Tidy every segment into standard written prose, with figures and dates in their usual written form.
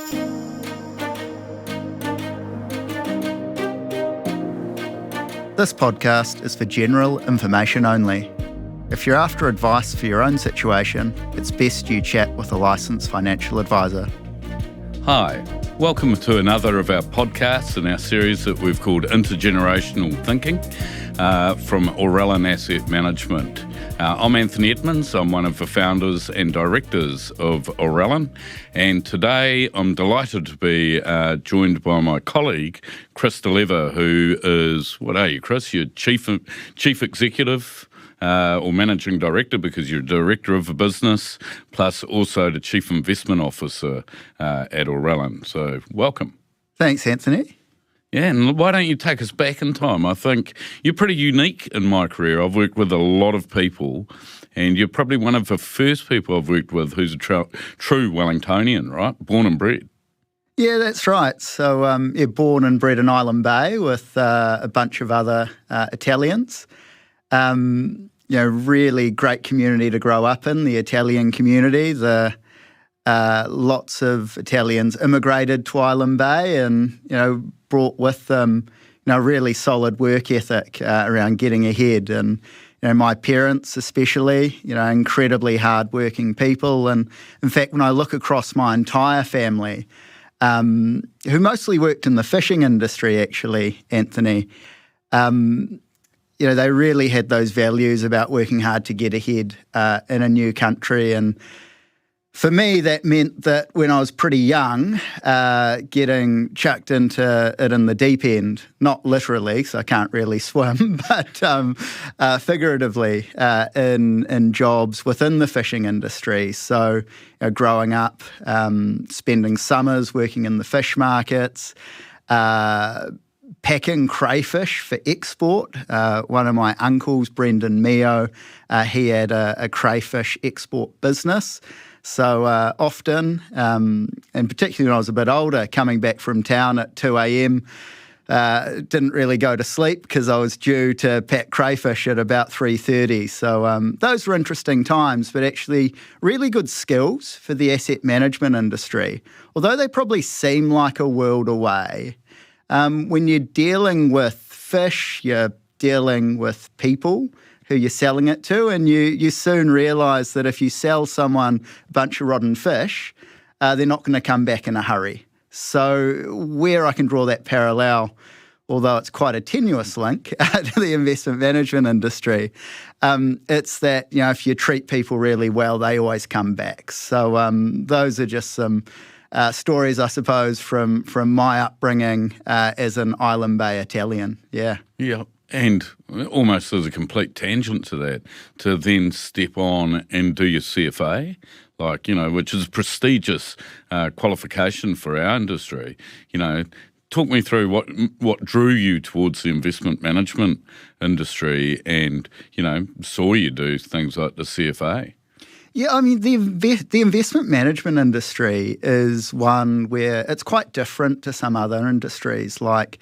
This podcast is for general information only. If you're after advice for your own situation, it's best you chat with a licensed financial advisor. Hi, welcome to another of our podcasts in our series that we've called Intergenerational Thinking from Aurellan Asset Management. I'm Anthony Edmonds. I'm one of the founders and directors of Aurellan, and today I'm delighted to be joined by my colleague, Chris Di Leva, who is, what are you, Chris? You're Chief Executive or Managing Director, because you're Director of a business, plus also the Chief Investment Officer at Aurellan. So welcome. Thanks, Anthony. Yeah, and why don't you take us back in time? I think you're pretty unique in my career. I've worked with a lot of people, and you're probably one of the first people I've worked with who's a true Wellingtonian, right? Born and bred. Yeah, that's right. So, born and bred in Island Bay with a bunch of other Italians. Really great community to grow up in, the Italian community. Lots of Italians immigrated to Island Bay and, brought with them, really solid work ethic around getting ahead. And, my parents especially, incredibly hardworking people. And in fact, when I look across my entire family, who mostly worked in the fishing industry, actually, Anthony, they really had those values about working hard to get ahead in a new country. And for me, that meant that when I was pretty young, getting chucked into it in the deep end, not literally, so I can't really swim, but figuratively in jobs within the fishing industry. So growing up, spending summers working in the fish markets, packing crayfish for export. One of my uncles, Brendan Mio, he had a crayfish export business. So often, and particularly when I was a bit older, coming back from town at 2 a.m, didn't really go to sleep because I was due to pack crayfish at about 3:30. So those were interesting times, but actually really good skills for the asset management industry. Although they probably seem like a world away, when you're dealing with fish, you're dealing with people who you're selling it to, and you soon realise that if you sell someone a bunch of rotten fish, they're not going to come back in a hurry. So where I can draw that parallel, although it's quite a tenuous link to the investment management industry, it's that, if you treat people really well, they always come back. So those are just some stories, I suppose, from my upbringing as an Island Bay Italian. Yeah. Yeah. And almost as a complete tangent to that, to then step on and do your CFA, which is a prestigious qualification for our industry. Talk me through what drew you towards the investment management industry and, saw you do things like the CFA. Yeah, I mean, the investment management industry is one where it's quite different to some other industries like,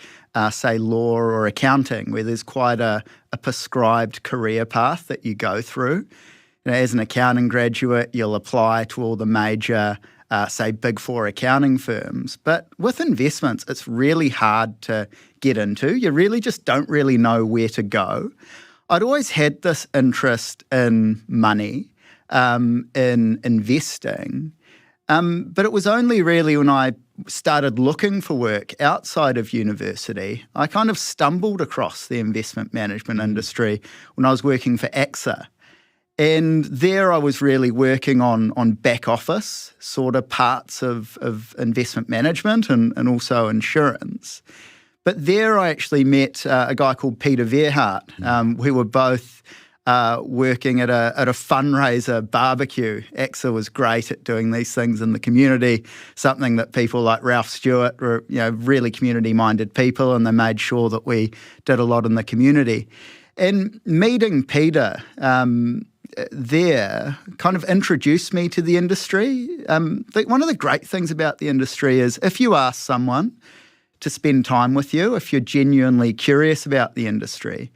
say, law or accounting, where there's quite a prescribed career path that you go through. As an accounting graduate, you'll apply to all the major, say, Big Four accounting firms. But with investments, it's really hard to get into. You really just don't really know where to go. I'd always had this interest in money, in investing. But it was only really when I started looking for work outside of university, I kind of stumbled across the investment management industry when I was working for AXA. And there I was really working on back office sort of parts of investment management and also insurance. But there I actually met a guy called Peter Verhart. We were both working at a fundraiser barbecue. AXA was great at doing these things in the community, something that people like Ralph Stewart were, really community-minded people, and they made sure that we did a lot in the community. And meeting Peter there kind of introduced me to the industry. One of the great things about the industry is if you ask someone to spend time with you, if you're genuinely curious about the industry,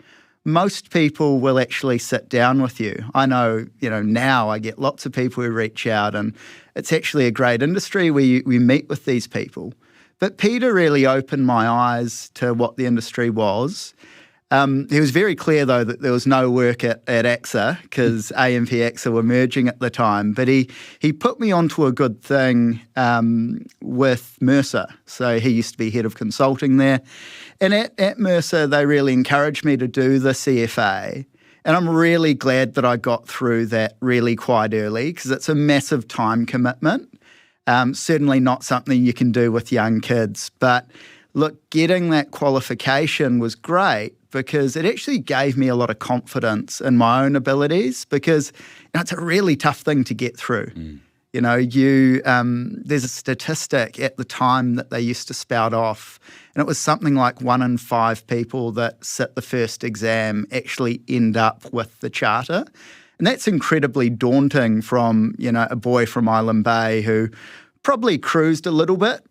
most people will actually sit down with you. I know, now I get lots of people who reach out, and it's actually a great industry where we meet with these people. But Peter really opened my eyes to what the industry was. He was very clear, though, that there was no work at AXA because AMP AXA were merging at the time. But he put me onto a good thing with Mercer. So he used to be head of consulting there. And at Mercer, they really encouraged me to do the CFA. And I'm really glad that I got through that really quite early because it's a massive time commitment. Certainly not something you can do with young kids. But look, getting that qualification was great because it actually gave me a lot of confidence in my own abilities because it's a really tough thing to get through. There's a statistic at the time that they used to spout off, and it was something like 1 in 5 people that sit the first exam actually end up with the charter. And that's incredibly daunting from, a boy from Island Bay who probably cruised a little bit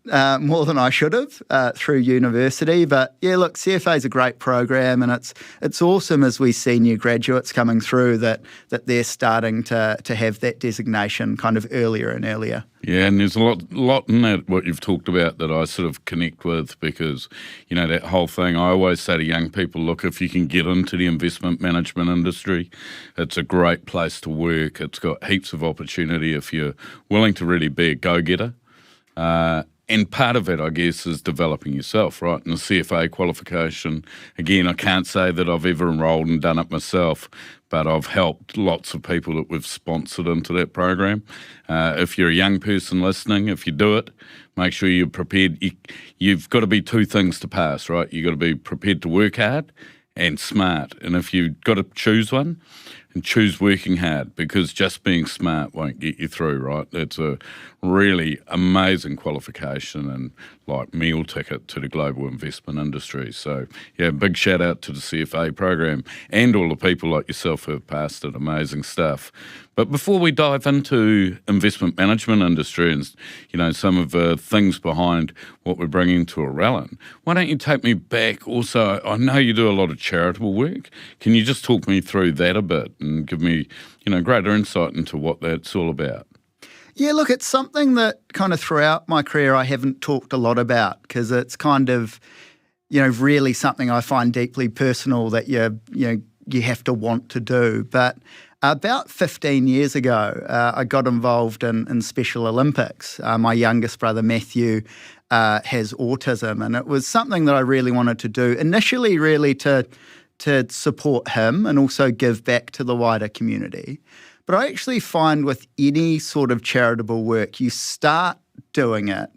more than I should have through university. But yeah, look, CFA is a great program, and it's awesome as we see new graduates coming through that they're starting to have that designation kind of earlier and earlier. Yeah, and there's a lot in that, what you've talked about, that I sort of connect with because, that whole thing, I always say to young people, look, if you can get into the investment management industry, it's a great place to work. It's got heaps of opportunity if you're willing to really be a go-getter. And part of it, I guess, is developing yourself, right? And the CFA qualification, again, I can't say that I've ever enrolled and done it myself, but I've helped lots of people that we've sponsored into that program. If you're a young person listening, if you do it, make sure you're prepared. You've got to be 2 things to pass, right? You've got to be prepared to work hard and smart. And if you've got to choose one, and choose working hard, because just being smart won't get you through, right? It's a really amazing qualification and like meal ticket to the global investment industry. So yeah, big shout out to the CFA program and all the people like yourself who have passed it. Amazing stuff. But before we dive into investment management industry and, some of the things behind what we're bringing to Aurellan, why don't you take me back also? I know you do a lot of charitable work. Can you just talk me through that a bit and give me, greater insight into what that's all about? Yeah, look, it's something that kind of throughout my career I haven't talked a lot about because it's kind of, really something I find deeply personal that you have to want to do. But about 15 years ago, I got involved in Special Olympics. My youngest brother, Matthew, has autism, and it was something that I really wanted to do, initially really to support him and also give back to the wider community. But I actually find with any sort of charitable work, you start doing it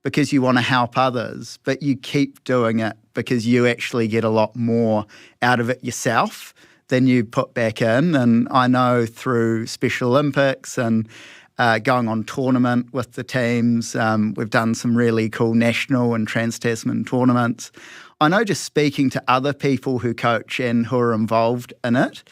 because you want to help others, but you keep doing it because you actually get a lot more out of it yourself than you put back in. And I know through Special Olympics and going on tournament with the teams, we've done some really cool national and trans-Tasman tournaments. I know just speaking to other people who coach and who are involved in it,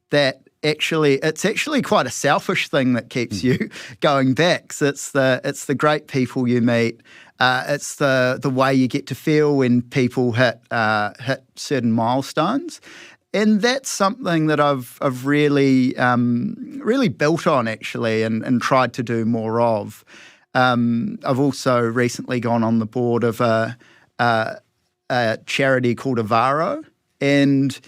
that it's actually quite a selfish thing that keeps you going back. So it's the great people you meet. It's the way you get to feel when people hit certain milestones. And that's something that I've really built on actually and tried to do more of. I've also recently gone on the board of a charity called Avaro, and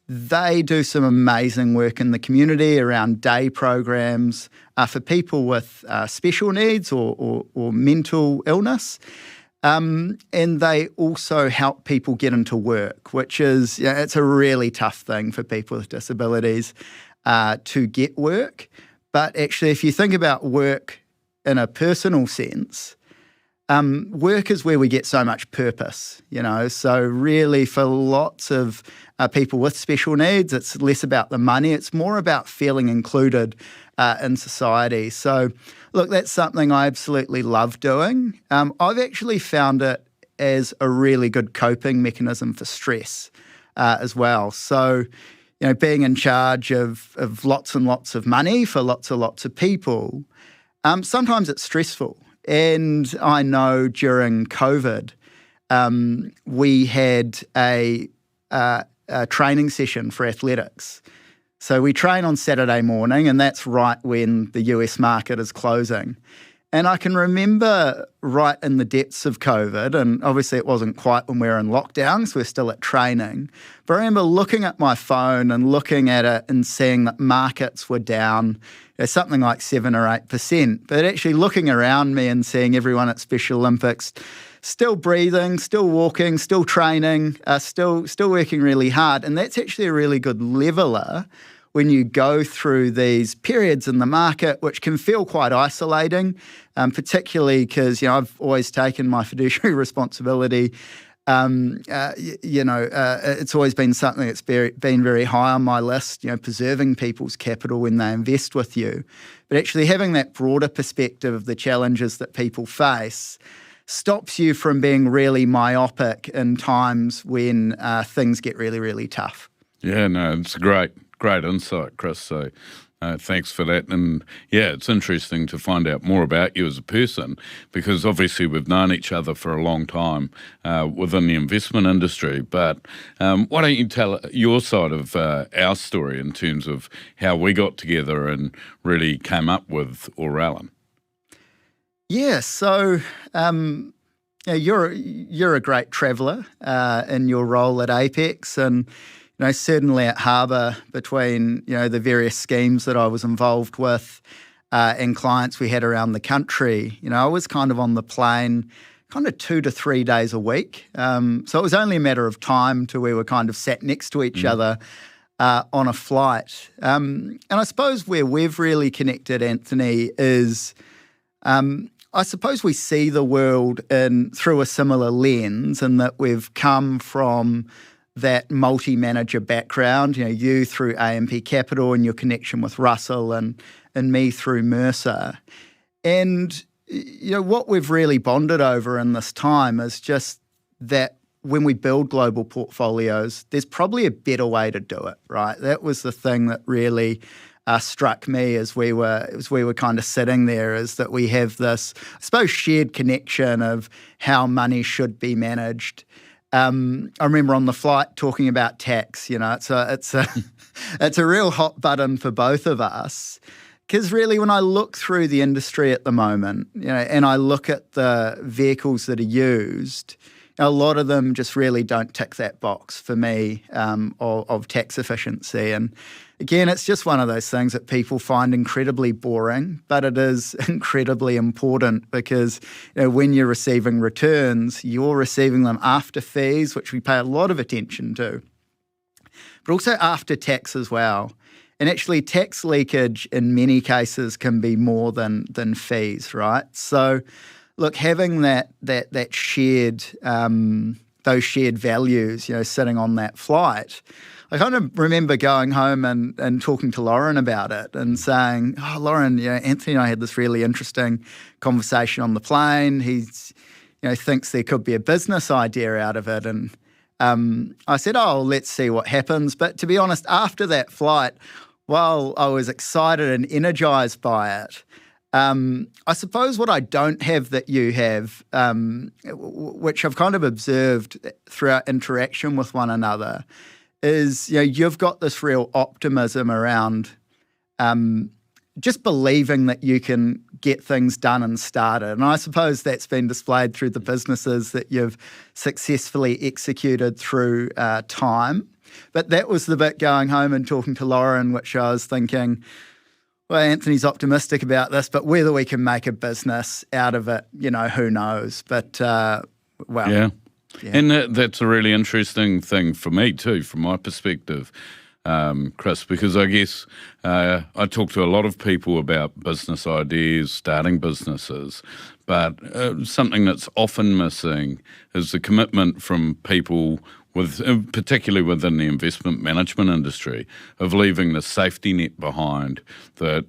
they do some amazing work in the community around day programs for people with special needs or mental illness. And they also help people get into work, which is, it's a really tough thing for people with disabilities to get work. But actually, if you think about work in a personal sense, work is where we get so much purpose, So really for lots of people with special needs, it's less about the money. It's more about feeling included in society. So look, that's something I absolutely love doing. I've actually found it as a really good coping mechanism for stress as well. So, being in charge of lots and lots of money for lots and lots of people, sometimes it's stressful. And I know during COVID, we had a a training session for athletics. So we train on Saturday morning, and that's right when the US market is closing. And I can remember right in the depths of COVID, and obviously it wasn't quite when we were in lockdown, so we're still at training, but I remember looking at my phone and looking at it and seeing that markets were down something like 7 or 8%, but actually looking around me and seeing everyone at Special Olympics still breathing, still walking, still training, still working really hard. And that's actually a really good leveler when you go through these periods in the market, which can feel quite isolating, particularly because I've always taken my fiduciary responsibility. It's always been something that's been very high on my list, preserving people's capital when they invest with you. But actually having that broader perspective of the challenges that people face stops you from being really myopic in times when things get really, really tough. Yeah, no, it's a great insight, Chris. So thanks for that. And yeah, it's interesting to find out more about you as a person, because obviously we've known each other for a long time within the investment industry. But why don't you tell your side of our story in terms of how we got together and really came up with Aurellan? Yeah, so you're a great traveller in your role at Apex, and certainly at Harbour, between the various schemes that I was involved with and clients we had around the country, I was kind of on the plane kind of 2 to 3 days a week. So it was only a matter of time till we were kind of sat next to each other on a flight. And I suppose where we've really connected, Anthony, is I suppose we see the world through a similar lens, in that we've come from that multi-manager background, you through AMP Capital and your connection with Russell, and me through Mercer. And, what we've really bonded over in this time is just that when we build global portfolios, there's probably a better way to do it, right? That was the thing that really struck me as we were kind of sitting there, is that we have this, I suppose, shared connection of how money should be managed. I remember on the flight talking about tax. It's a real hot button for both of us, because really when I look through the industry at the moment, and I look at the vehicles that are used, a lot of them just really don't tick that box for me of tax efficiency. And again, it's just one of those things that people find incredibly boring, but it is incredibly important, because when you're receiving returns, you're receiving them after fees, which we pay a lot of attention to, but also after tax as well. And actually tax leakage in many cases can be more than fees, right? So look, having that shared, those shared values, sitting on that flight, I kind of remember going home and talking to Lauren about it and saying, "Oh, Lauren, Anthony and I had this really interesting conversation on the plane. He's, thinks there could be a business idea out of it." And I said, "Oh, let's see what happens." But to be honest, after that flight, while I was excited and energized by it, I suppose what I don't have that you have, which I've kind of observed through our interaction with one another, is you've got this real optimism around just believing that you can get things done and started. And I suppose that's been displayed through the businesses that you've successfully executed through time. But that was the bit going home and talking to Lauren, which I was thinking, well, Anthony's optimistic about this, but whether we can make a business out of it, who knows? But, Yeah. And that's a really interesting thing for me too, from my perspective, Chris, because I guess I talk to a lot of people about business ideas, starting businesses, but something that's often missing is the commitment from people particularly within the investment management industry, of leaving the safety net behind that,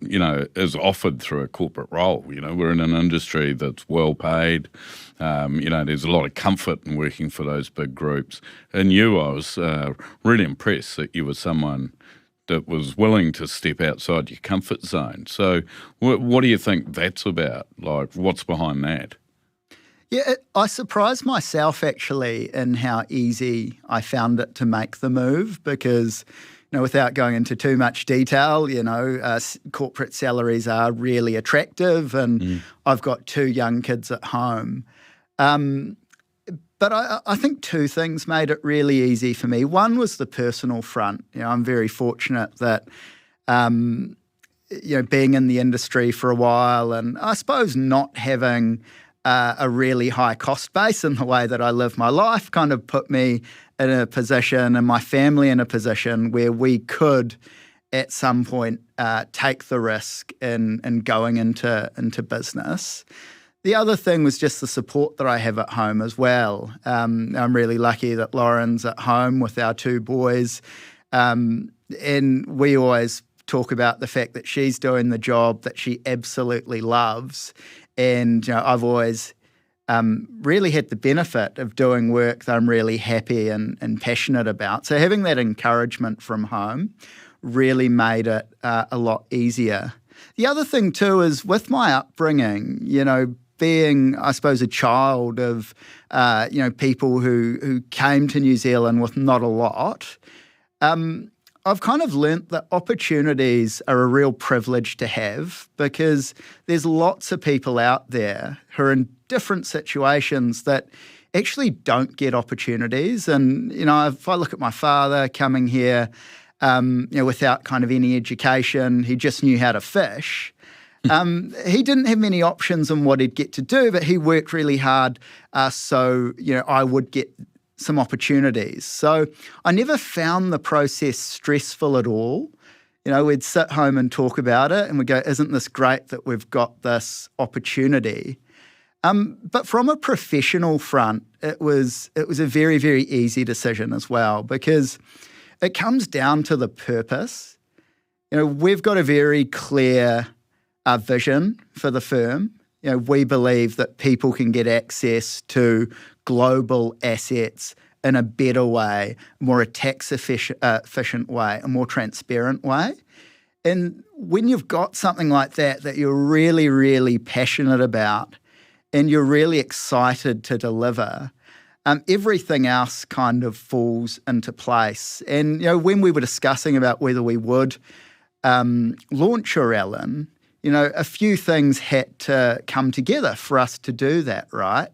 is offered through a corporate role. We're in an industry that's well paid. There's a lot of comfort in working for those big groups. And I was really impressed that you were someone that was willing to step outside your comfort zone. So what do you think that's about? Like, what's behind that? Yeah, I surprised myself actually in how easy I found it to make the move because, without going into too much detail, corporate salaries are really attractive and I've got 2 young kids at home. But I think 2 things made it really easy for me. One was the personal front. I'm very fortunate that, being in the industry for a while and I suppose not having a really high cost base in the way that I live my life kind of put me in a position and my family in a position where we could at some point take the risk in going into business. The other thing was just the support that I have at home as well. I'm really lucky that Lauren's at home with our 2 boys. And we always talk about the fact that she's doing the job that she absolutely loves. And I've always really had the benefit of doing work that I'm really happy and passionate about. So having that encouragement from home really made it a lot easier. The other thing too is with my upbringing, being, I suppose, a child of, people who came to New Zealand with not a lot, I've kind of learnt that opportunities are a real privilege to have because there's lots of people out there who are in different situations that actually don't get opportunities. And, if I look at my father coming here, without kind of any education, he just knew how to fish. He didn't have many options on what he'd get to do, but he worked really hard so I would get some opportunities. So I never found the process stressful at all. We'd sit home and talk about it and we'd go, isn't this great that we've got this opportunity? But from a professional front, it was a very, very easy decision as well because it comes down to the purpose. We've got a very clear vision for the firm. We believe that people can get access to global assets in a better way, more tax efficient way, a more transparent way. And when you've got something like that you're really, really passionate about and you're really excited to deliver, everything else kind of falls into place. And, when we were discussing about whether we would launch Aurellan, a few things had to come together for us to do that, right?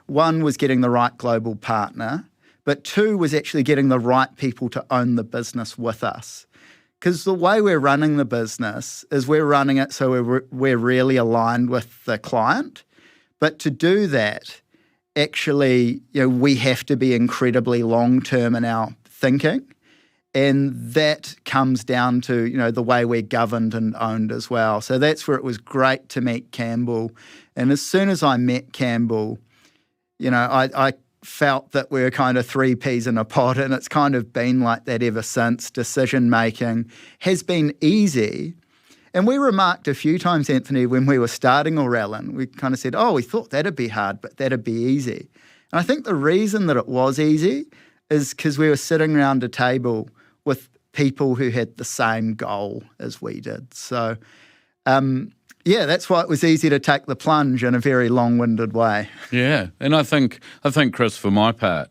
One was getting the right global partner, but 2 was actually getting the right people to own the business with us. Because the way we're running the business is we're running it so we're really aligned with the client. But to do that, actually, we have to be incredibly long-term in our thinking. And that comes down to, the way we're governed and owned as well. So that's where it was great to meet Campbell. And as soon as I met Campbell, I felt that we were kind of 3 peas in a pod, and it's kind of been like that ever since. Decision-making has been easy. And we remarked a few times, Anthony, when we were starting Aurellan, we kind of said, we thought that'd be hard, but that'd be easy. And I think the reason that it was easy is because we were sitting around a table with people who had the same goal as we did. So, that's why it was easy to take the plunge in a very long-winded way. Yeah, and I think Chris, for my part,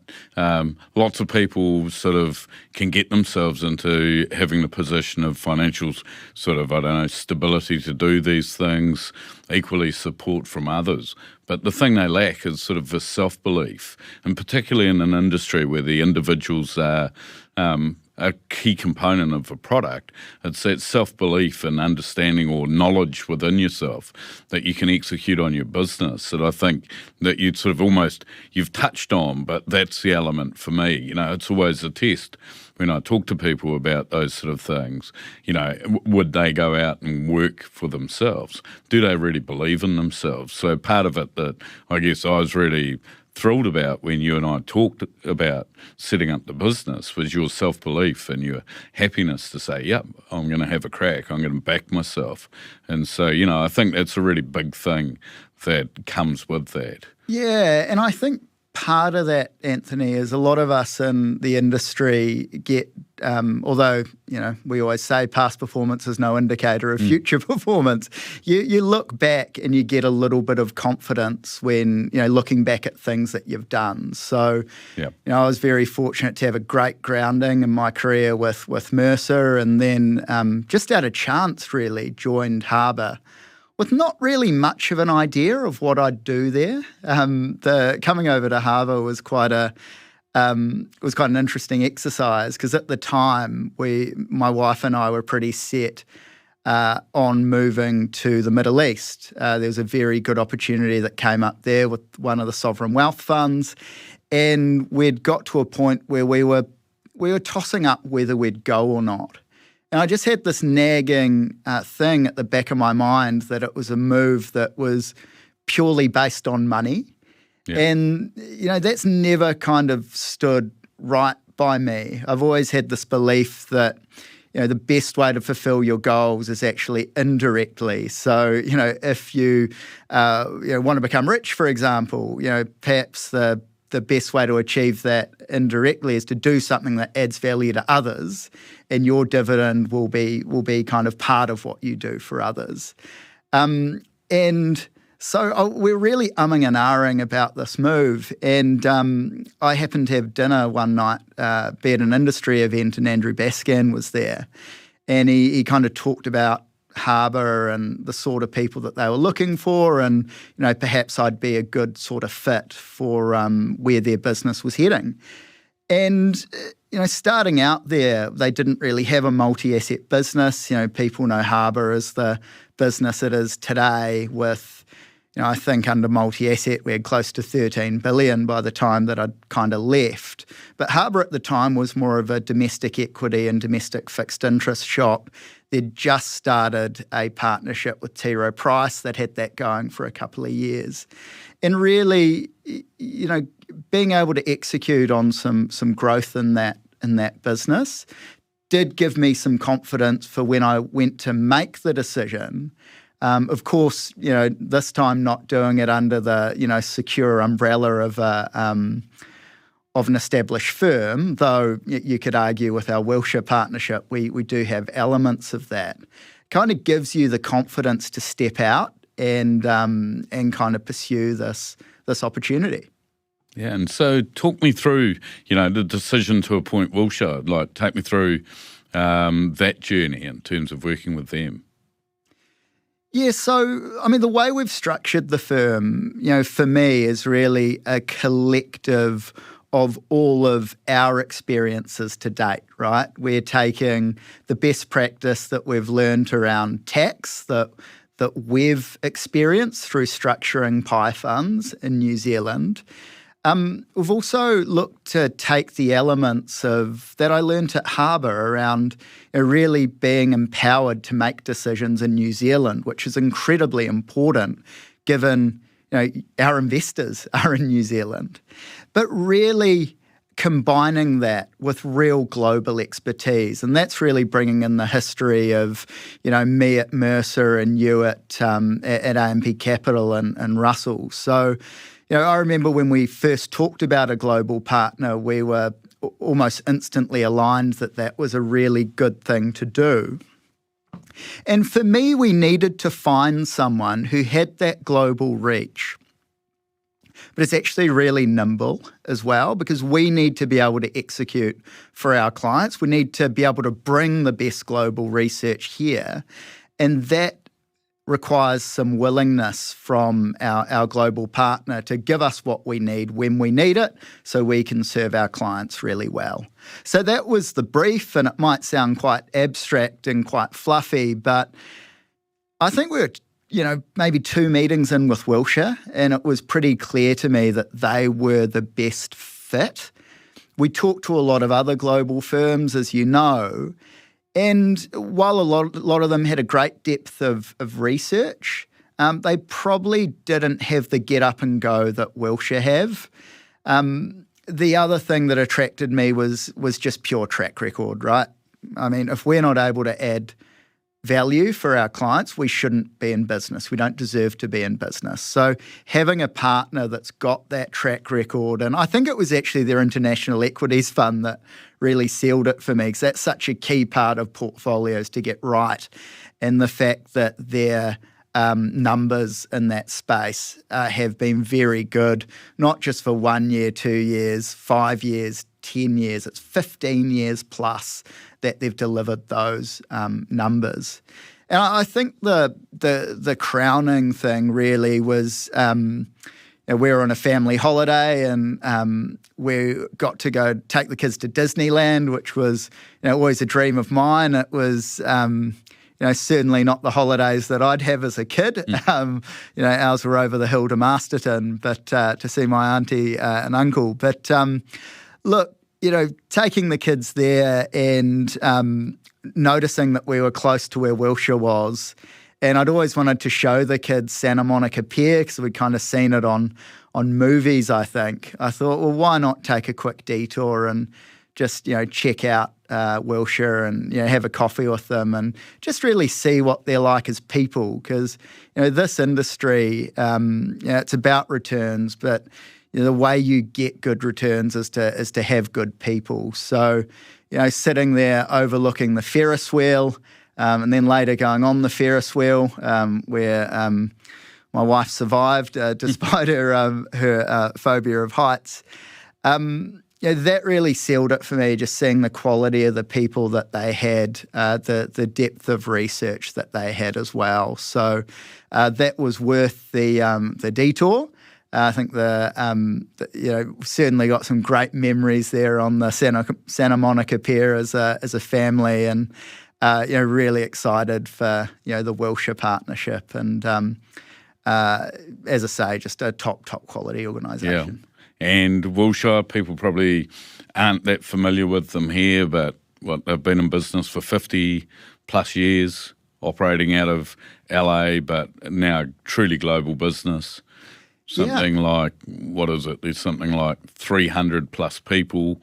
lots of people sort of can get themselves into having the position of financial sort of, stability to do these things, equally support from others. But the thing they lack is sort of the self-belief, and particularly in an industry where the individuals are a key component of a product. It's that self-belief and understanding or knowledge within yourself that you can execute on your business that I think that you'd sort of you've touched on, but that's the element for me. It's always a test when I talk to people about those sort of things. Would they go out and work for themselves? Do they really believe in themselves? So part of it that I guess I was really thrilled about when you and I talked about setting up the business was your self-belief and your happiness to say, yep, I'm going to have a crack, I'm going to back myself. And so, I think that's a really big thing that comes with that. Yeah, and I think part of that, Anthony, is a lot of us in the industry get, although, we always say past performance is no indicator of future performance, you look back and you get a little bit of confidence when, looking back at things that you've done. So, I was very fortunate to have a great grounding in my career with Mercer, and then just out of chance, really, joined Harbour with not really much of an idea of what I'd do there. The coming over to Harbour was quite an interesting exercise, because at the time my wife and I were pretty set on moving to the Middle East. There was a very good opportunity that came up there with one of the sovereign wealth funds, and we'd got to a point where we were tossing up whether we'd go or not. And I just had this nagging thing at the back of my mind that it was a move that was purely based on money. Yeah. And, that's never kind of stood right by me. I've always had this belief that, the best way to fulfill your goals is actually indirectly. So, if you want to become rich, for example, perhaps the best way to achieve that indirectly is to do something that adds value to others, and your dividend will be kind of part of what you do for others. And so we're really umming and ahhing about this move. And I happened to have dinner one night, be at an industry event, and Andrew Bascan was there. And he kind of talked about Harbour and the sort of people that they were looking for, and perhaps I'd be a good sort of fit for where their business was heading. And starting out there, they didn't really have a multi-asset business. People know Harbour as the business it is today, with I think under multi-asset we had close to 13 billion by the time that I'd kind of left. But Harbour at the time was more of a domestic equity and domestic fixed interest shop. They'd just started a partnership with T. Rowe Price that had that going for a couple of years. And really, being able to execute on some growth in that business did give me some confidence for when I went to make the decision. Of course, this time not doing it under the, secure umbrella of an established firm, though you could argue with our Wilshire partnership, we do have elements of that. Kind of gives you the confidence to step out and kind of pursue this opportunity. Yeah, and so talk me through, the decision to appoint Wilshire. Like, take me through that journey in terms of working with them. Yeah, so, the way we've structured the firm, for me is really a collective of all of our experiences to date, right? We're taking the best practice that we've learned around tax that we've experienced through structuring PI funds in New Zealand. We've also looked to take the elements of that I learned at Harbour around really being empowered to make decisions in New Zealand, which is incredibly important given our investors are in New Zealand. But really combining that with real global expertise, and that's really bringing in the history of me at Mercer and you at AMP Capital and Russell. So I remember when we first talked about a global partner, we were almost instantly aligned that was a really good thing to do. And for me, we needed to find someone who had that global reach, but it's actually really nimble as well, because we need to be able to execute for our clients. We need to be able to bring the best global research here, and that requires some willingness from our global partner to give us what we need when we need it so we can serve our clients really well. So that was the brief, and it might sound quite abstract and quite fluffy, but I think we were maybe 2 meetings in with Wilshire, and it was pretty clear to me that they were the best fit. We talked to a lot of other global firms, as you know, and while a lot of them had a great depth of research, they probably didn't have the get up and go that Wilshire have. The other thing that attracted me was just pure track record, right? If we're not able to add value for our clients, we shouldn't be in business. We don't deserve to be in business. So having a partner that's got that track record, and I think it was actually their international equities fund that really sealed it for me, because that's such a key part of portfolios to get right. And the fact that their numbers in that space have been very good, not just for 1 year, 2 years, 5 years, 10 years. It's 15 years plus that they've delivered those numbers. And I think the crowning thing really was we were on a family holiday, and we got to go take the kids to Disneyland, which was always a dream of mine. It was certainly not the holidays that I'd have as a kid. Ours were over the hill to Masterton, but to see my auntie and uncle. But look, taking the kids there and noticing that we were close to where Wilshire was, and I'd always wanted to show the kids Santa Monica Pier because we'd kind of seen it on movies, I think. I thought, well, why not take a quick detour and just, check out Wilshire and, have a coffee with them and just really see what they're like as people. Because, this industry, it's about returns, but the way you get good returns is to have good people. So, sitting there overlooking the Ferris wheel, and then later going on the Ferris wheel, where my wife survived despite her phobia of heights. That really sealed it for me, just seeing the quality of the people that they had, the depth of research that they had as well. So that was worth the detour. I think certainly got some great memories there on the Santa Monica Pier as a family, and really excited for the Wilshire partnership, and as I say, just a top quality organisation. Yeah. And Wilshire, people probably aren't that familiar with them here, but they've been in business for 50 plus years, operating out of LA, but now truly global business. Something like, what is it? There's something like 300 plus people,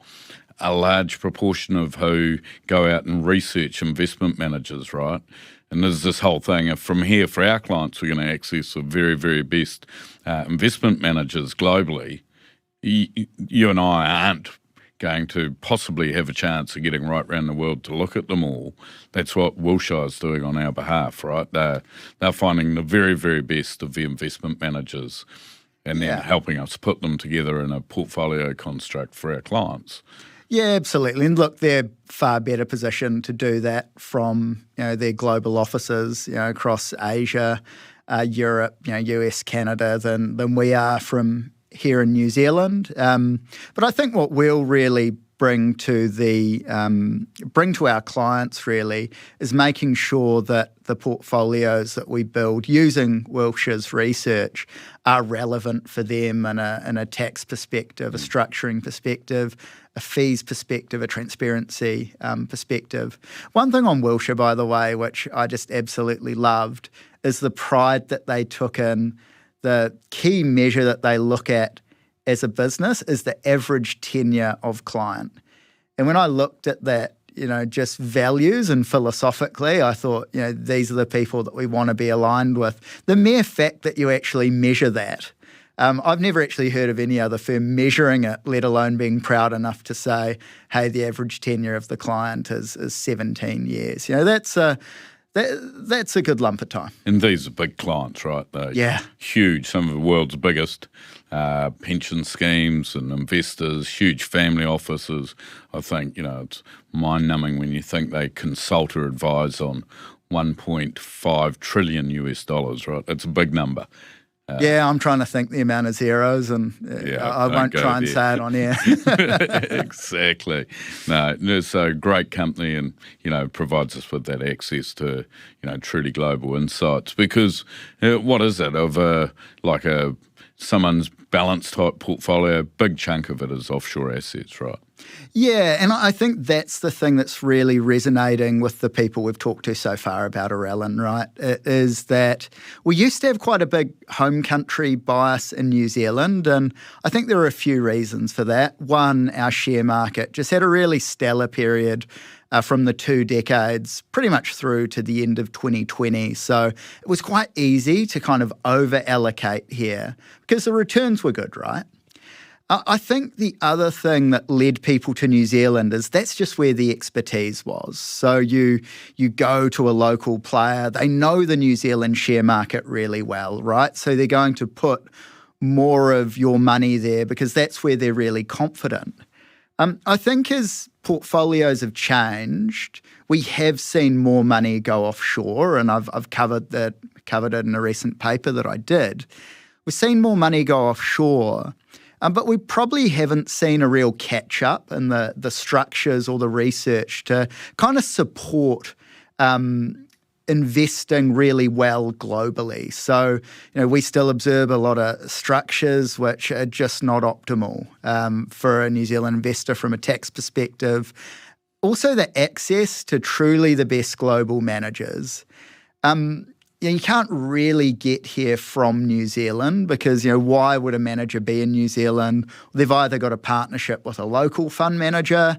a large proportion of who go out and research investment managers, right? And there's this whole thing of from here, for our clients, we're going to access the very, very best investment managers globally. You and I aren't going to possibly have a chance of getting right around the world to look at them all. That's what Wilshire is doing on our behalf, right? They're finding the very, very best of the investment managers and then helping us put them together in a portfolio construct for our clients. Yeah, absolutely. And look, they're far better positioned to do that from their global offices across Asia, Europe, US, Canada than we are from here in New Zealand. But I think what we'll really bring to our clients really is making sure that the portfolios that we build using Wilshire's research are relevant for them in a tax perspective, a structuring perspective, a fees perspective, a transparency perspective. One thing on Wilshire, by the way, which I just absolutely loved, is the pride that they took in. The key measure that they look at as a business is the average tenure of client. And when I looked at that, just values and philosophically, I thought, these are the people that we want to be aligned with. The mere fact that you actually measure that, I've never actually heard of any other firm measuring it, let alone being proud enough to say, hey, the average tenure of the client is 17 years. That's a good lump of time. And these are big clients, right? They're huge, some of the world's biggest pension schemes and investors, huge family offices. I think, it's mind-numbing when you think they consult or advise on $1.5 trillion US, right? That's a big number. I'm trying to think the amount of zeros, and I won't try and say it on air. Exactly. No, it's a great company, and provides us with that access to truly global insights. Because what is it of someone's balanced type portfolio? Big chunk of it is offshore assets, right? Yeah, and I think that's the thing that's really resonating with the people we've talked to so far about Aurellan, right? It is that we used to have quite a big home country bias in New Zealand, and I think there are a few reasons for that. One, our share market just had a really stellar period from the 2 decades pretty much through to the end of 2020. So it was quite easy to kind of over-allocate here because the returns were good, right? I think the other thing that led people to New Zealand is that's just where the expertise was. So you go to a local player, they know the New Zealand share market really well, right? So they're going to put more of your money there because that's where they're really confident. I think as portfolios have changed, we have seen more money go offshore, and I've covered it in a recent paper that I did. We've seen more money go offshore. But we probably haven't seen a real catch-up in the structures or the research to kind of support investing really well globally. So, we still observe a lot of structures which are just not optimal for a New Zealand investor from a tax perspective. Also, the access to truly the best global managers. You can't really get here from New Zealand because, why would a manager be in New Zealand? They've either got a partnership with a local fund manager,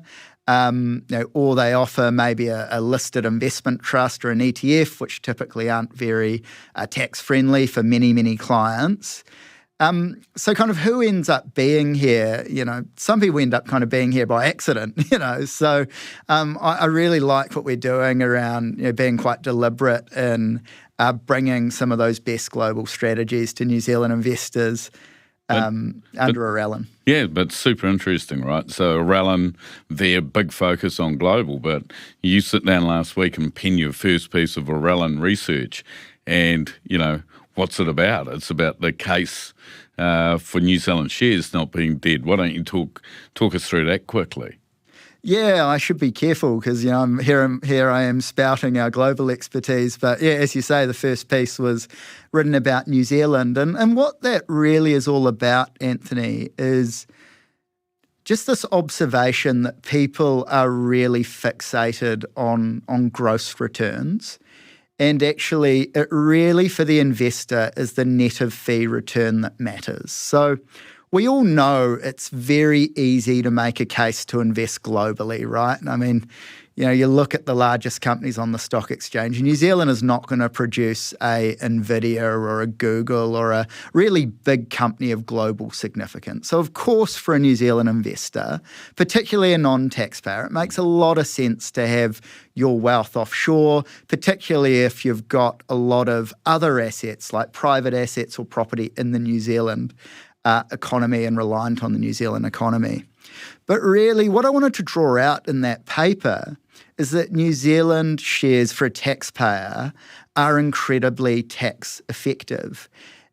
or they offer maybe a listed investment trust or an ETF, which typically aren't very tax-friendly for many, many clients. So kind of who ends up being here, some people end up kind of being here by accident, So I really like what we're doing around being quite deliberate in bringing some of those best global strategies to New Zealand investors under Aurellan. Yeah, but super interesting, right? So Aurellan, their big focus on global, but you sit down last week and pen your first piece of Aurellan research and, what's it about? It's about the case for New Zealand shares not being dead. Why don't you talk us through that quickly? Yeah, I should be careful because I'm here I am spouting our global expertise. But yeah, as you say, the first piece was written about New Zealand. And what that really is all about, Anthony, is just this observation that people are really fixated on gross returns. And actually, it really, for the investor, is the net of fee return that matters. So we all know it's very easy to make a case to invest globally, right? I mean, you look at the largest companies on the stock exchange. New Zealand is not going to produce a Nvidia or a Google or a really big company of global significance. So, of course, for a New Zealand investor, particularly a non-taxpayer, it makes a lot of sense to have your wealth offshore, particularly if you've got a lot of other assets like private assets or property in the New Zealand economy and reliant on the New Zealand economy. But really, what I wanted to draw out in that paper is that New Zealand shares for a taxpayer are incredibly tax effective.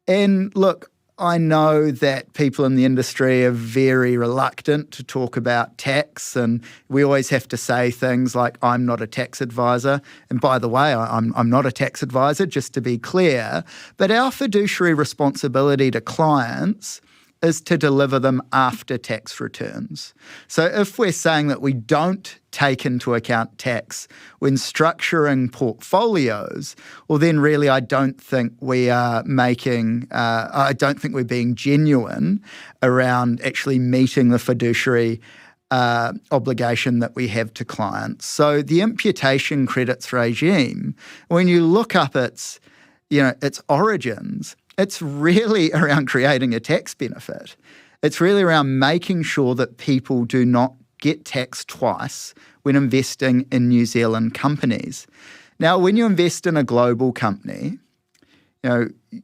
And look, I know that people in the industry are very reluctant to talk about tax, and we always have to say things like, I'm not a tax advisor. And by the way, I'm not a tax advisor, just to be clear. But our fiduciary responsibility to clients is to deliver them after tax returns. So if we're saying that we don't take into account tax when structuring portfolios, well then really I don't think we are I don't think we're being genuine around actually meeting the fiduciary obligation that we have to clients. So the imputation credits regime, when you look up its origins, it's really around creating a tax benefit. It's really around making sure that people do not get taxed twice when investing in New Zealand companies. Now, when you invest in a global company,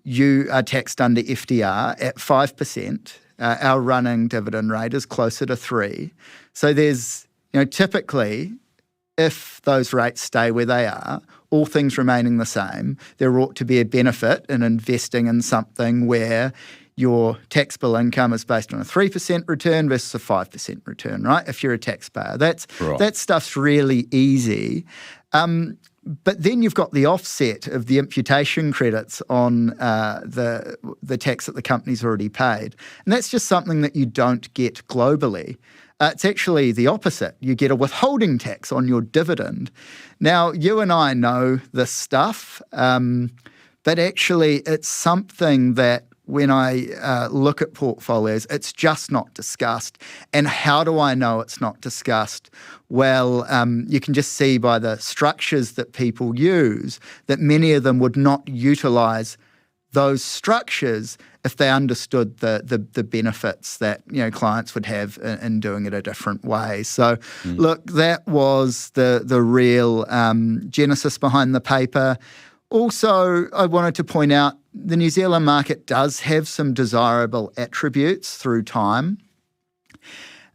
you are taxed under FDR at 5%. Our running dividend rate is closer to 3%. So there's, typically, if those rates stay where they are, all things remaining the same, there ought to be a benefit in investing in something where your taxable income is based on a 3% return versus a 5% return, right? If you're a taxpayer. That stuff's really easy. But then you've got the offset of the imputation credits on the tax that the company's already paid. And that's just something that you don't get globally. It's actually the opposite. You get a withholding tax on your dividend. Now, you and I know this stuff, but actually it's something that when I look at portfolios, it's just not discussed. And how do I know it's not discussed? Well, you can just see by the structures that people use that many of them would not utilise those structures if they understood the benefits that clients would have in doing it a different way. So, look, that was the real genesis behind the paper. Also, I wanted to point out the New Zealand market does have some desirable attributes through time.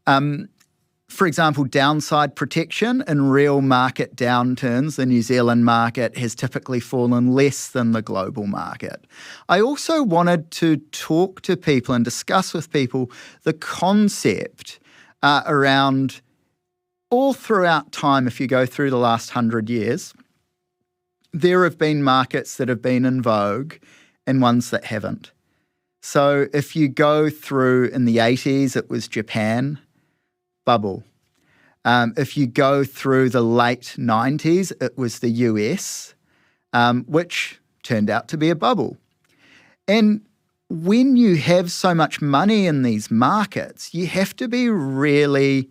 For example, downside protection. In real market downturns, the New Zealand market has typically fallen less than the global market. I also wanted to talk to people and discuss with people the concept around all throughout time, if you go through the last 100 years, there have been markets that have been in vogue and ones that haven't. So if you go through in the 80s, it was Japan, bubble. If you go through the late 90s, it was the US, which turned out to be a bubble. And when you have so much money in these markets, you have to be really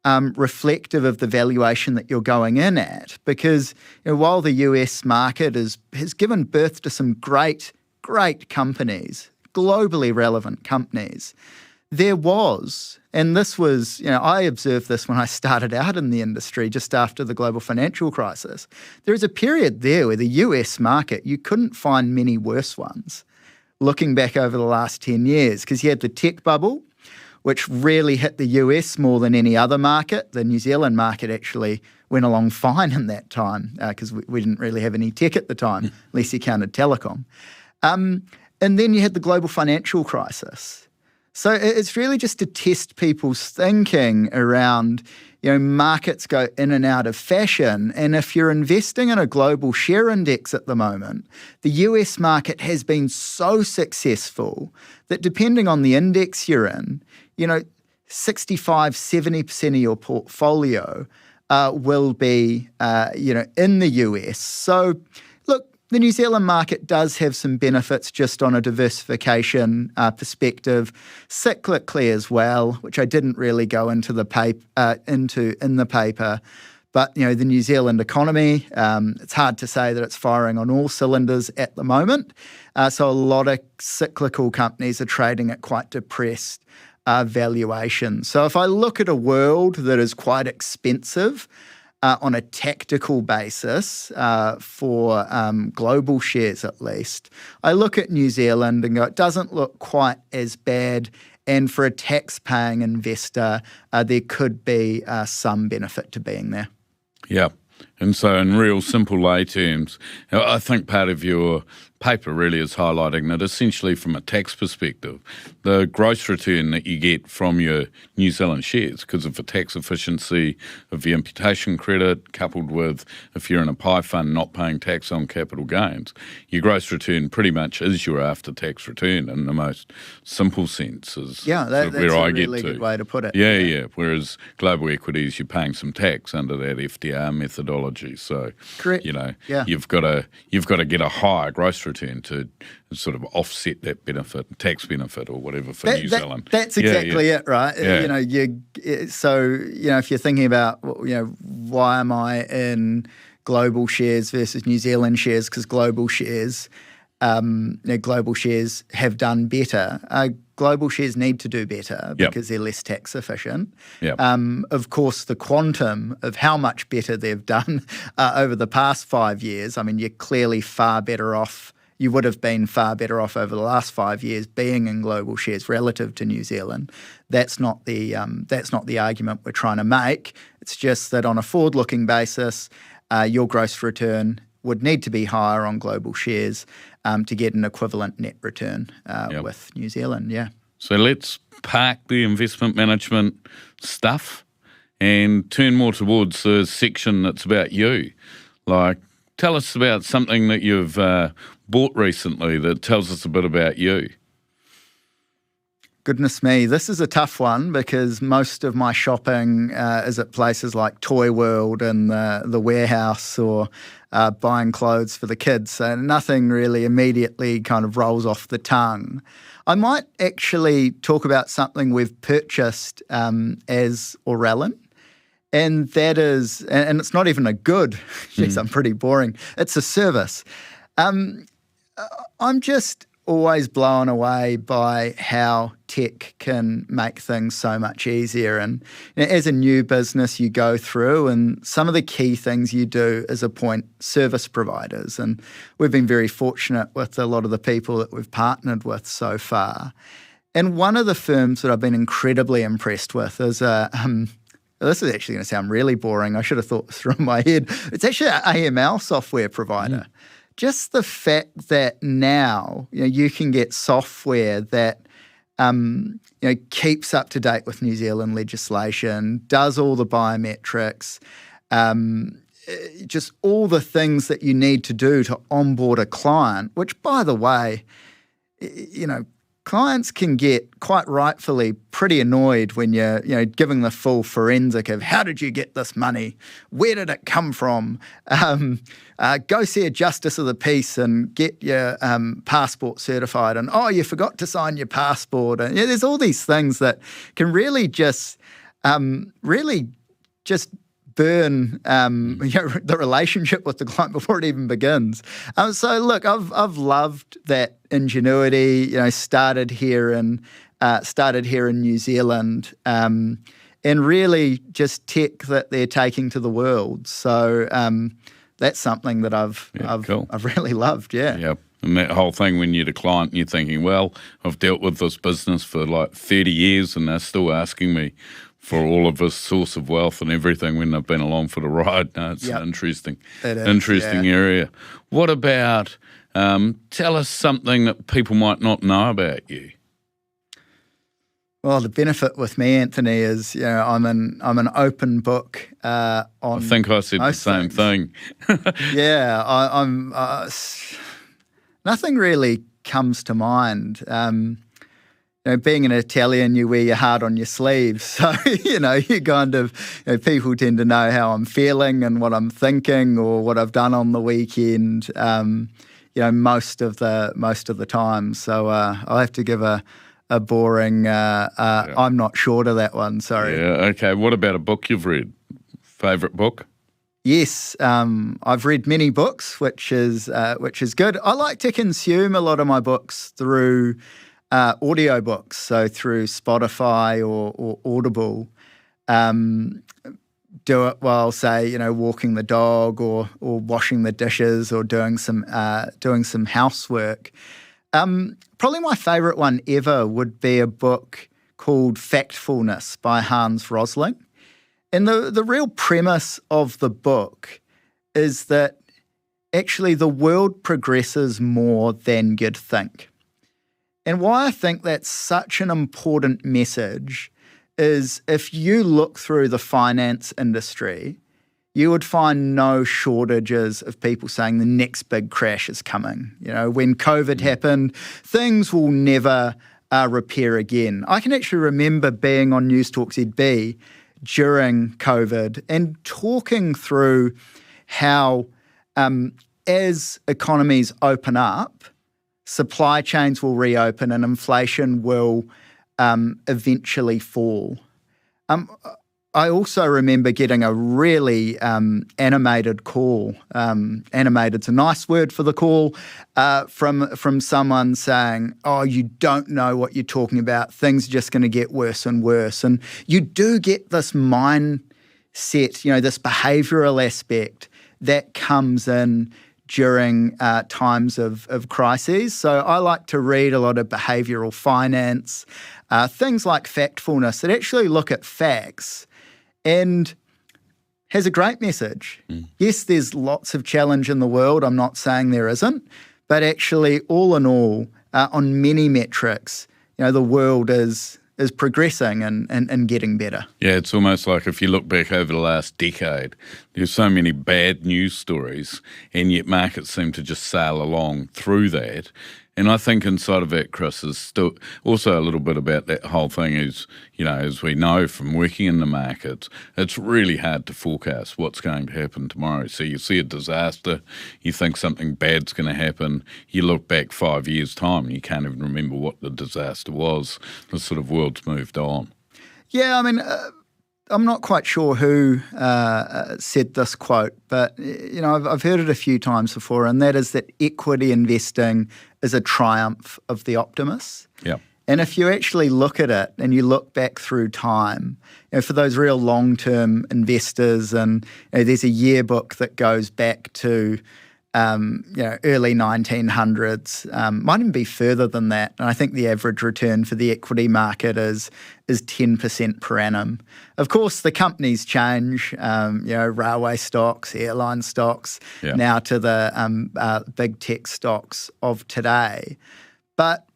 reflective of the valuation that you're going in at, because while the US market has given birth to some great companies, globally relevant companies, there was, and this was, I observed this when I started out in the industry just after the global financial crisis, there was a period there where the US market, you couldn't find many worse ones looking back over the last 10 years, because you had the tech bubble, which really hit the US more than any other market. The New Zealand market actually went along fine in that time because we didn't really have any tech at the time, at least you counted telecom. And then you had the global financial crisis. So it's really just to test people's thinking around, markets go in and out of fashion. And if you're investing in a global share index at the moment, the US market has been so successful that depending on the index you're in, 65, 70% of your portfolio will be, in the US. So, look, the New Zealand market does have some benefits just on a diversification perspective, cyclically as well, which I didn't really go into the in the paper. But the New Zealand economy, it's hard to say that it's firing on all cylinders at the moment. So a lot of cyclical companies are trading at quite depressed valuation. So if I look at a world that is quite expensive on a tactical basis for global shares at least, I look at New Zealand and go, it doesn't look quite as bad. And for a tax-paying investor, there could be some benefit to being there. Yeah. And so in real simple lay terms, I think part of your paper really is highlighting that essentially from a tax perspective, the gross return that you get from your New Zealand shares, because of the tax efficiency of the imputation credit, coupled with if you're in a PI fund not paying tax on capital gains, your gross return pretty much is your after-tax return in the most simple sense. That's where I get really good way to put it. Yeah. Whereas global equities, you're paying some tax under that FDR methodology. So, correct. You've got to get a higher gross return to sort of offset that benefit, tax benefit or whatever for New Zealand. That's exactly it, right? Yeah. If you're thinking about, why am I in global shares versus New Zealand shares? Because global shares have done better. Global shares need to do better because they're less tax efficient. Yep. Of course, the quantum of how much better they've done over the past 5 years, you're clearly far better off. You would have been far better off over the last 5 years being in global shares relative to New Zealand. That's not the argument we're trying to make. It's just that on a forward-looking basis, your gross return would need to be higher on global shares to get an equivalent net return with New Zealand, So let's park the investment management stuff and turn more towards the section that's about you. Like, tell us about something that you've bought recently that tells us a bit about you. Goodness me, this is a tough one because most of my shopping is at places like Toy World and the Warehouse or buying clothes for the kids. So nothing really immediately kind of rolls off the tongue. I might actually talk about something we've purchased as Aurellan. And that is, and it's not even a good, geez, I'm pretty boring. It's a service. I'm just always blown away by how tech can make things so much easier. And as a new business, you go through, and some of the key things you do is appoint service providers. And we've been very fortunate with a lot of the people that we've partnered with so far. And one of the firms that I've been incredibly impressed with is this is actually going to sound really boring. I should have thought this through in my head. It's actually an AML software provider. Just the fact that now you can get software that keeps up to date with New Zealand legislation, does all the biometrics, just all the things that you need to do to onboard a client, which, by the way, clients can get quite rightfully pretty annoyed when you're giving the full forensic of how did you get this money, where did it come from, go see a justice of the peace and get your passport certified, and you forgot to sign your passport, and there's all these things that can really just burn the relationship with the client before it even begins. So look, I've loved that ingenuity. Started here in New Zealand, and really just tech that they're taking to the world. So that's something that I've really loved. Yeah. Yep. And that whole thing when you're the client and you're thinking, well, I've dealt with this business for like 30 years and they're still asking me for all of this source of wealth and everything when they've been along for the ride. No, it's an interesting area. What about, tell us something that people might not know about you. Well, the benefit with me, Anthony, is I'm an open book on. I think I said the same thing. Yeah, I'm. Nothing really comes to mind. Being an Italian, you wear your heart on your sleeve. So, you kind of, people tend to know how I'm feeling and what I'm thinking or what I've done on the weekend, most of the time. So I'll have to give a boring, I'm not sure to that one, sorry. Yeah, okay. What about a book you've read? Favourite book? Yes, I've read many books, which is good. I like to consume a lot of my books through audiobooks, so through Spotify or Audible. Do it while, say, walking the dog or washing the dishes or doing some housework. Probably my favourite one ever would be a book called Factfulness by Hans Rosling. And the real premise of the book is that actually the world progresses more than you'd think. And why I think that's such an important message is if you look through the finance industry, you would find no shortages of people saying the next big crash is coming. When COVID happened, things will never repair again. I can actually remember being on News Talk ZB during COVID and talking through how as economies open up, supply chains will reopen and inflation will eventually fall. I also remember getting a really animated call. Animated's a nice word for the call, from someone saying, you don't know what you're talking about. Things are just going to get worse and worse. And you do get this mindset, this behavioural aspect that comes in during times of crises. So I like to read a lot of behavioural finance, things like Factfulness that actually look at facts and has a great message. Yes, there's lots of challenge in the world. I'm not saying there isn't. But actually, all in all, on many metrics, the world is progressing and getting better. Yeah, it's almost like if you look back over the last decade, there's so many bad news stories, and yet markets seem to just sail along through that. And I think inside of that, Chris, is still also a little bit about that whole thing is, as we know from working in the markets, it's really hard to forecast what's going to happen tomorrow. So you see a disaster, you think something bad's going to happen, you look back 5 years' time and you can't even remember what the disaster was. The sort of world's moved on. Yeah, I mean, I'm not quite sure who said this quote, but I've heard it a few times before, and that is that equity investing is a triumph of the optimists. Yeah. And if you actually look at it and you look back through time, for those real long-term investors, and there's a yearbook that goes back to early 1900s, might even be further than that. And I think the average return for the equity market is 10% per annum. Of course, the companies change, railway stocks, airline stocks, now to the big tech stocks of today. But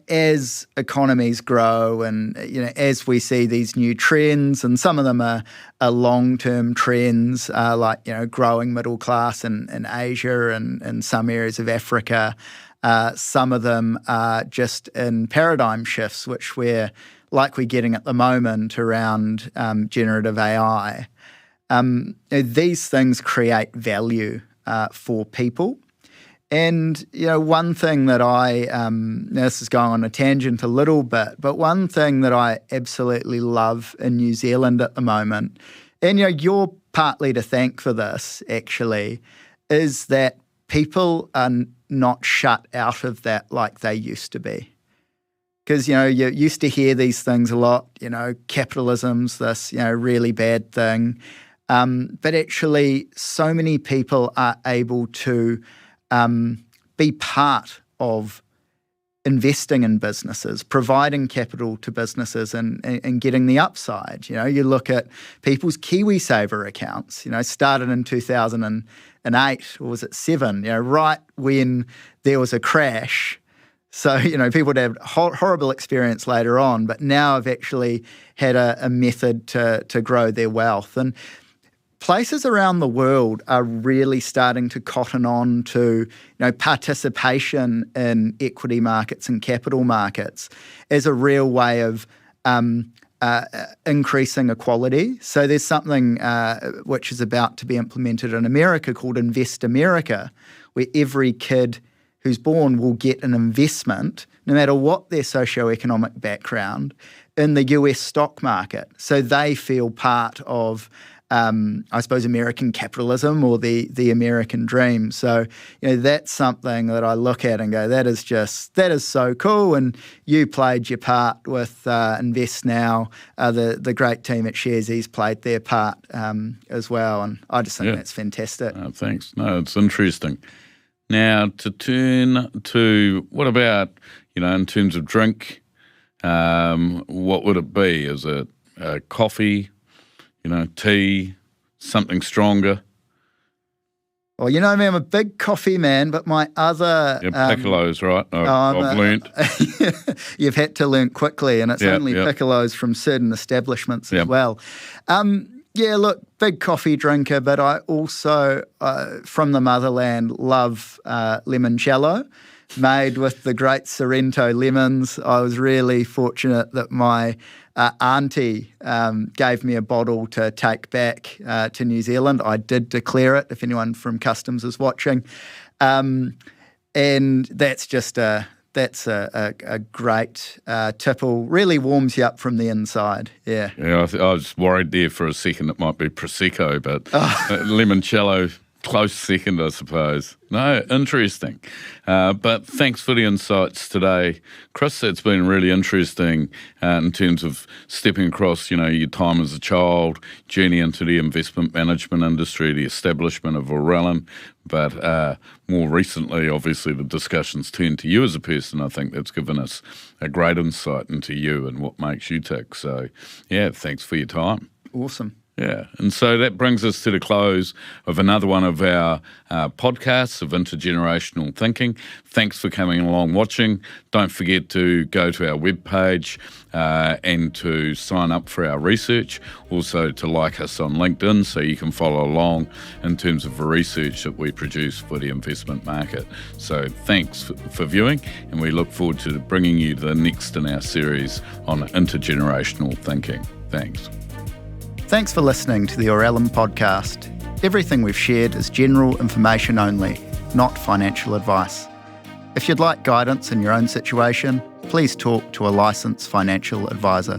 as economies grow and, as we see these new trends, and some of them are long-term trends, like, growing middle class in Asia and some areas of Africa. Some of them are just in paradigm shifts, which we're likely getting at the moment around generative AI. These things create value for people. And, one thing that this is going on a tangent a little bit, but one thing that I absolutely love in New Zealand at the moment, and, you're partly to thank for this, actually, is that people are not shut out of that like they used to be. Because, you used to hear these things a lot, capitalism's this, really bad thing. But actually, so many people are able to be part of investing in businesses, providing capital to businesses and getting the upside. You look at people's KiwiSaver accounts, started in 2008, or was it 7, right when there was a crash. So, people would have horrible experience later on, but now have actually had a method to grow their wealth. And places around the world are really starting to cotton on to, participation in equity markets and capital markets as a real way of increasing equality. So there's something which is about to be implemented in America called Invest America, where every kid who's born will get an investment, no matter what their socioeconomic background, in the US stock market. So they feel part of I suppose, American capitalism or the American dream. So, that's something that I look at and go, that is so cool. And you played your part with Invest Now. The great team at Sharesies played their part as well. And I just think that's fantastic. Thanks. No, it's interesting. Now, to turn to, what about, in terms of drink, what would it be? Is it coffee? Tea, something stronger? Well, me, I'm a big coffee man, but my other... Piccolos, right? I've learnt. You've had to learn quickly, and it's only piccolos from certain establishments as well. Look, big coffee drinker, but I also, from the motherland, love limoncello, made with the great Sorrento lemons. I was really fortunate that my auntie gave me a bottle to take back to New Zealand. I did declare it, if anyone from customs is watching. And that's just a great tipple. Really warms you up from the inside. Yeah. Yeah, I was worried there for a second it might be Prosecco, but limoncello, close second, I suppose. No, interesting. But thanks for the insights today. Chris, it's been really interesting in terms of stepping across, your time as a child, journey into the investment management industry, the establishment of Aurellan, but more recently, obviously, the discussions turned to you as a person. I think that's given us a great insight into you and what makes you tick. So, thanks for your time. Awesome. Yeah, and so that brings us to the close of another one of our podcasts of intergenerational thinking. Thanks for coming along watching. Don't forget to go to our webpage and to sign up for our research. Also to like us on LinkedIn so you can follow along in terms of the research that we produce for the investment market. So thanks for viewing, and we look forward to bringing you the next in our series on intergenerational thinking. Thanks. Thanks for listening to the Aurellan podcast. Everything we've shared is general information only, not financial advice. If you'd like guidance in your own situation, please talk to a licensed financial advisor.